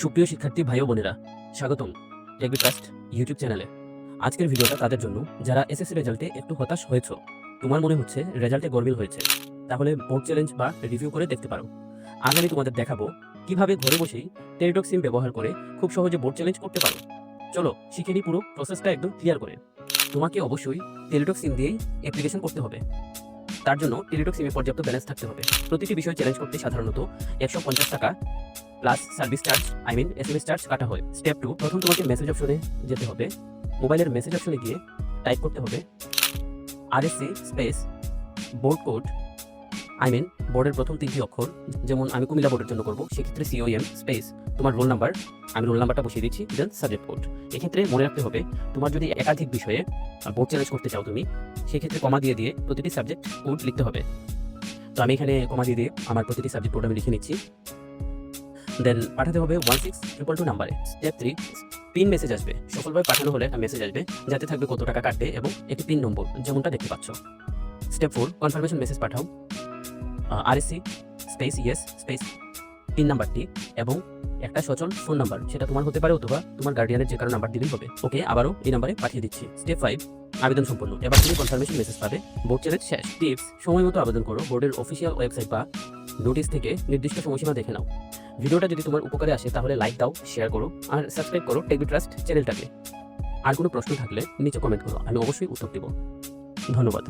সুপ্রিয় শিক্ষার্থী ভাই ও বোনেরা, স্বাগতম টেক ট্রাস্ট ইউটিউব চ্যানেলে। আজকের ভিডিওটা তাদের জন্য যারা এসএসসি রেজাল্টে একটু হতাশ হয়েছো। তোমার মনে হচ্ছে রেজাল্টে গরমিল হয়েছে, তাহলে বোর্ড চ্যালেঞ্জ বা রিভিউ করে দেখতে পারো। আজ আমি তোমাদের দেখাবো কিভাবে ঘরে বসেই টেলিটক সিম ব্যবহার করে খুব সহজে বোর্ড চ্যালেঞ্জ করতে পারো। চলো শিখে নিই পুরো প্রসেসটা একদম ক্লিয়ার করে। তোমাকে অবশ্যই টেলিটক সিম দিয়েই অ্যাপ্লিকেশন করতে হবে। তার জন্য টেলিটক সিমে পর্যাপ্ত ব্যালেন্স থাকতে হবে। প্রতিটি বিষয় চ্যালেঞ্জ করতে সাধারণত 150 টাকা plus service charge SMS charge কাটা হয়। স্টেপ 2, প্রথম তোমাকে মেসেজ অপশনে যেতে হবে। মোবাইলের মেসেজ অপশনে গিয়ে টাইপ করতে হবে আরএসসি স্পেস বোর্ড কোড, বোর্ডের প্রথম 3টি অক্ষর। যেমন আমি কুমিল্লা বোর্ডের জন্য করবো, সেক্ষেত্রে COM স্পেস তোমার রোল নাম্বার, আমি রোল নাম্বারটা বসিয়ে দিচ্ছি, দেন সাবজেক্ট কোড। এক্ষেত্রে মনে রাখতে হবে তোমার যদি একাধিক বিষয়ে বোর্ড চ্যালেঞ্জ করতে চাও তুমি, সেক্ষেত্রে কমা দিয়ে প্রতিটি সাবজেক্ট কোড লিখতে হবে। তো আমি এখানে কমা দিয়ে আমার প্রতিটি সাবজেক্ট কোড আমি লিখে নিচ্ছি। দেন পাঠাতে হবে 16222 নাম্বারে। স্টেপ 3, পিন মেসেজ আসবে। সফলভাবে পাঠানো হলে একটা মেসেজ আসবে যাতে থাকবে কত টাকা কাটবে এবং একটি পিন নম্বর, যেমনটা দেখতে পাচ্ছ। স্টেপ 4, কনফার্মেশন মেসেজ পাঠাও। RSC space yes space pin নাম্বারটি এবং একটা সচল ফোন নাম্বার, সেটা তোমার হতে পারে অথবা তোমার গার্ডিয়ানের যে কারো নাম্বার দিলেই হবে। ওকে, আবারও এই নাম্বারে পাঠিয়ে দিচ্ছি। স্টেপ 5, আবেদন সম্পূর্ণ। এবার তুমি কনফার্মেশন মেসেজ পাবে, বোর্ড চ্যালেঞ্জ শেষ। টিপস, সময় মতো আবেদন করো। বোর্ডের অফিসিয়াল ওয়েবসাইট বা নোটিশ থেকে নির্দিষ্ট সময়সীমা দেখে নাও। ভিডিওটা যদি তোমার উপকারে আসে তাহলে লাইক দাও, শেয়ার করো আর সাবস্ক্রাইব করো টেক ট্রাস্ট চ্যানেলটাকে। আর কোনো প্রশ্ন থাকলে নিচে কমেন্ট করো, আমি অবশ্যই উত্তর দেব। ধন্যবাদ।